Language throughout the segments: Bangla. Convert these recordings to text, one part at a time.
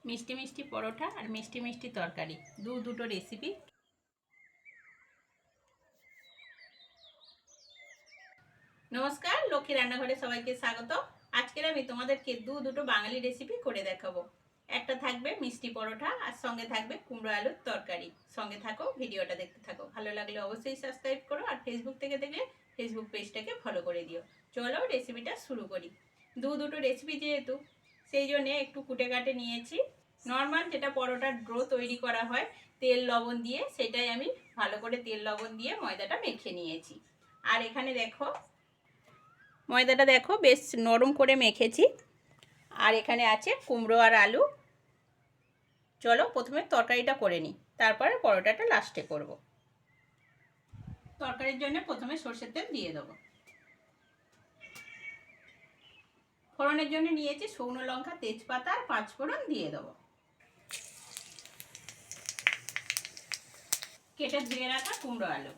মিষ্টি মিষ্টি পরোটা আর মিষ্টি মিষ্টি তরকারি দুটো রেসিপি। নমস্কার, লক্ষ্মী রান্নাঘরে সবাইকে স্বাগত। আজকের আমি তোমাদেরকে দুটো বাঙালি রেসিপি করে দেখাবো। একটা থাকবে মিষ্টি পরোটা আর সঙ্গে থাকবে কুমড়ো আলুর তরকারি। সঙ্গে থাকো, ভিডিওটা দেখতে থাকো। ভালো লাগলে অবশ্যই সাবস্ক্রাইব করো, আর ফেসবুক থেকে দেখলে ফেসবুক পেজটাকে ফলো করে দিও। চলো রেসিপিটা শুরু করি। দুটো রেসিপি যেহেতু, সেই জন্যে একটু কুটে কাটে নিয়েছি। নর্মাল যেটা পরোটার ডো তৈরি করা হয় তেল লবণ দিয়ে, সেটাই আমি ভালো করে তেল লবণ দিয়ে ময়দাটা মেখে নিয়েছি। আর এখানে দেখো, ময়দাটা দেখো বেশ নরম করে মেখেছি। আর এখানে আছে কুমড়ো আর আলু। চলো প্রথমে তরকারিটা করে নিই, তারপরে পরোটাটা লাস্টে করব। তরকারির জন্য প্রথমে সরষের তেল দিয়ে দেবো। ফোড়নের জন্য নিয়েছি শুকনো লঙ্কা, তেজপাতা আর 5 ফোড়ন দিয়ে দেবো। কেটে ধুয়ে রাখা কুমড়ো আলু।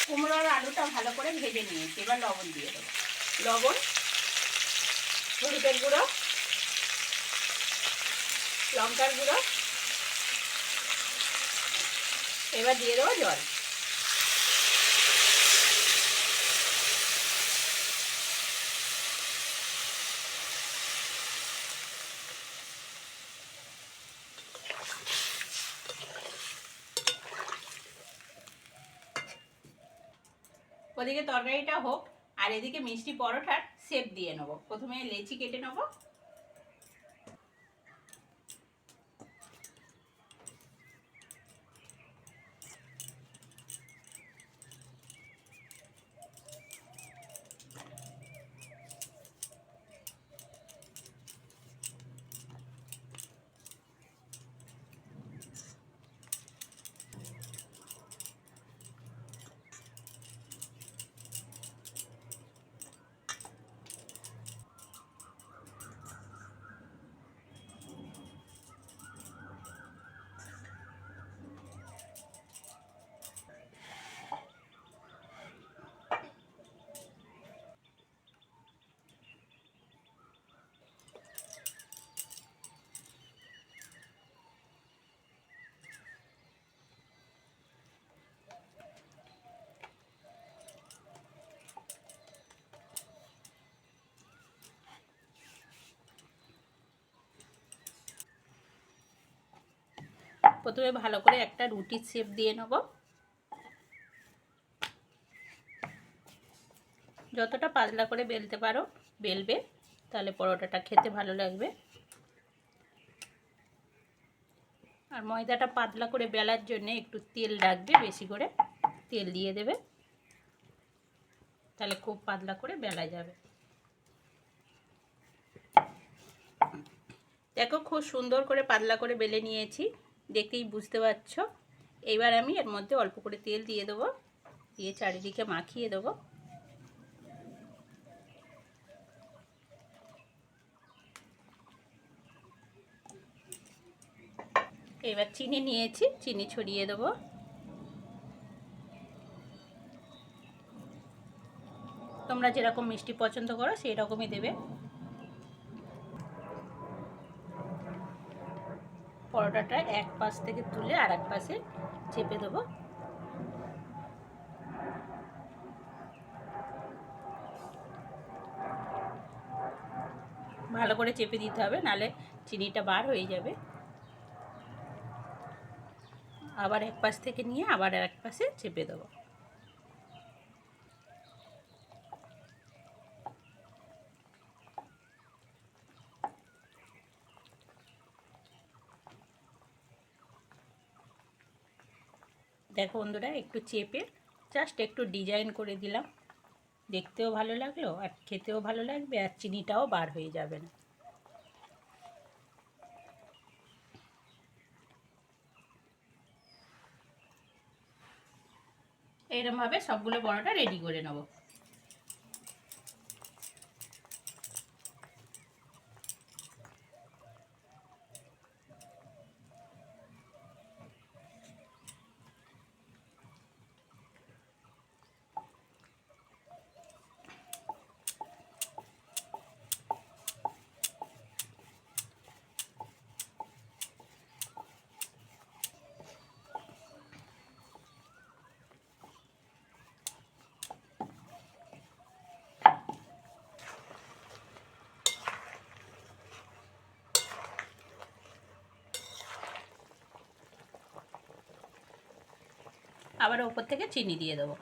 কুমড়ো আর আলুটা ভালো করে ভেজে নিয়েছি, এবার লবণ দিয়ে দেবো। লবণ, হলুদের গুঁড়ো, লঙ্কার গুঁড়ো, এবার দিয়ে দেবো জল। ওদিকে তরকারিটা হোক, আর এদিকে মিষ্টি পরোটার শেপ দিয়ে নেবো। প্রথমে লেচি কেটে নেবো। প্রথমে ভালো করে একটা রুটির শেপ দিয়ে নেব। যতটা পাতলা করে বেলতে পারো বেলবে, তাহলে পরোটাটা খেতে ভালো লাগবে। আর ময়দাটা পাতলা করে বেলার জন্য একটু তেল রাখবে, বেশি করে তেল দিয়ে দেবে, তাহলে খুব পাতলা করে বেলা যাবে। দেখো খুব সুন্দর করে পাতলা করে বেলে নিয়েছি, দেখেই বুঝতে পারছো। এবার আমি এর মধ্যে অল্প করে তেল দিয়ে দেবো, দিয়ে চারিদিকে মাখিয়ে দেবো। এবার চিনি নিয়েছি, চিনি ছড়িয়ে দেবো। তোমরা যেরকম মিষ্টি পছন্দ করো সেই রকমই দেবে। পরোটাটা এক পাশ থেকে তুলে আর এক পাশে চেপে দেবো। ভালো করে চেপে দিতে হবে, নালে চিনিটা বার হয়ে যাবে। আবার এক পাশ থেকে নিয়ে আবার এক পাশে চেপে দেবো। দেখো বন্ধুরা, একটু চেপে জাস্ট একটু ডিজাইন করে দিলাম। দেখতেও ভালো লাগলো আর খেতেও ভালো লাগবে, আর চিনিটাও বার হয়ে যাবে না। এইরকমভাবে সবগুলো পরোটা রেডি করে নেব। আবার ওপর থেকে চিনি দিয়ে দেবো।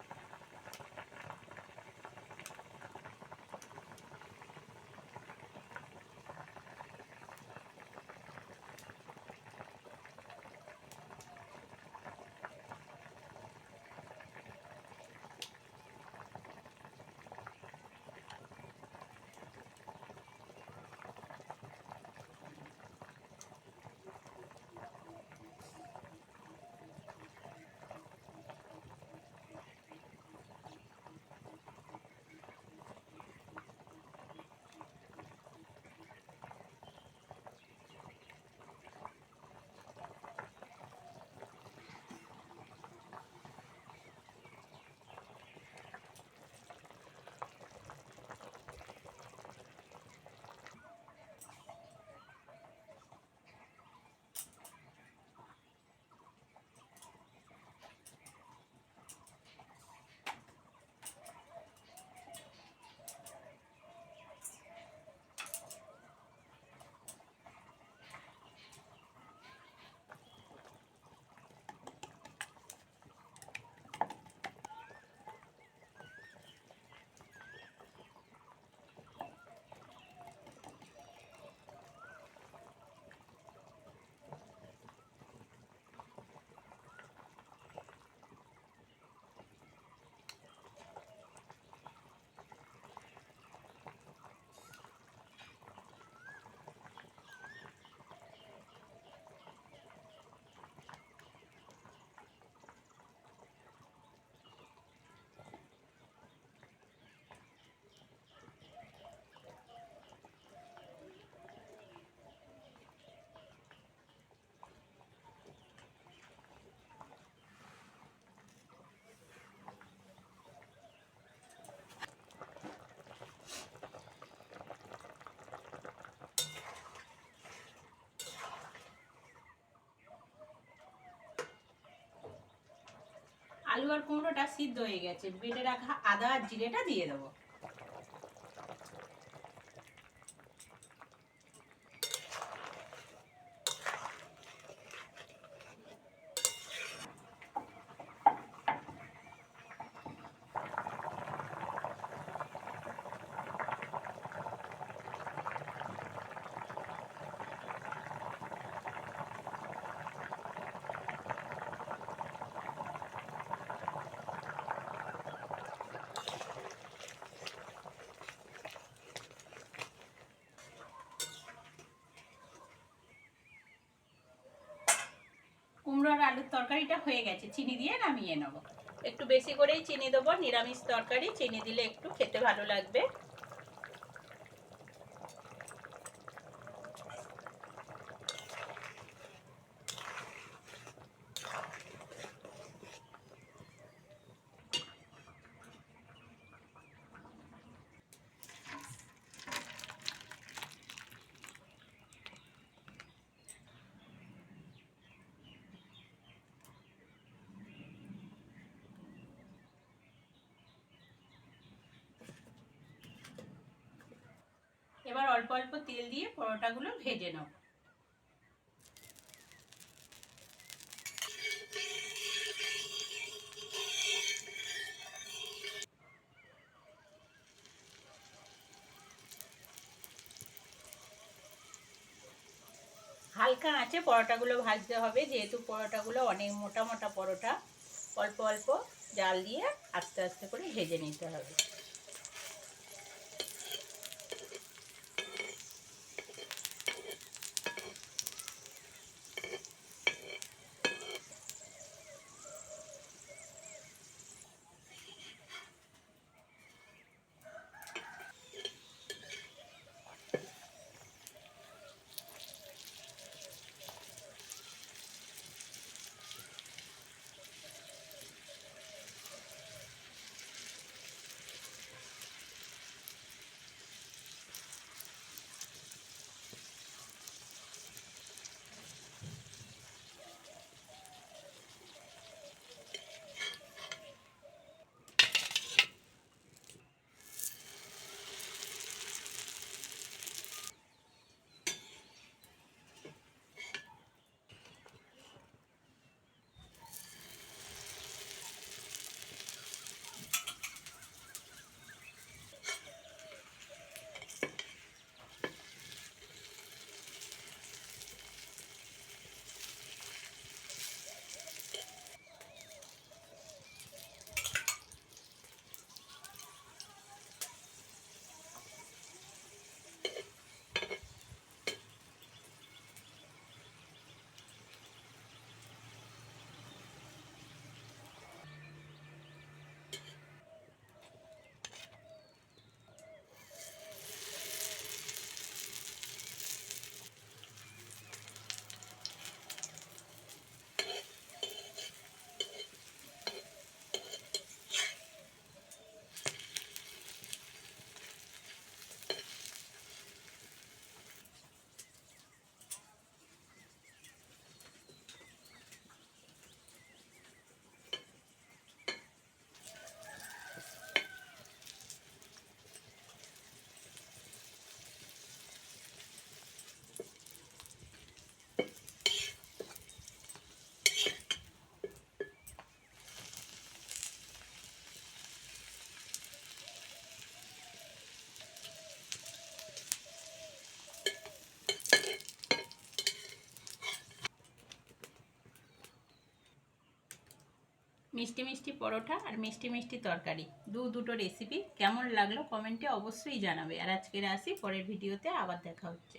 আলু আর কুমড়োটা সিদ্ধ হয়ে গেছে, বেটে রাখা আদা আর জিরেটা দিয়ে দেবো। কুমড়ো আর আলুর তরকারিটা হয়ে গেছে, চিনি দিয়ে নামিয়ে নেবো। একটু বেশি করেই চিনি দেবো, নিরামিষ তরকারি চিনি দিলে একটু খেতে ভালো লাগবে। এবার অল্প অল্প তেল দিয়ে পরোটাগুলো ভেজে নেব। হালকা আঁচে পরোটাগুলো ভাজতে হবে, যেহেতু পরোটাগুলো অনেক মোটা মোটা পরোটা। অল্প অল্প জাল দিয়ে আস্তে আস্তে করে ভেজে নিতে হবে। মিষ্টি মিষ্টি পরোটা আর মিষ্টি মিষ্টি তরকারি দুটো রেসিপি কেমন লাগলো কমেন্টে অবশ্যই জানাবে। আর আজকের আসি, পরের ভিডিওতে আবার দেখা হচ্ছে।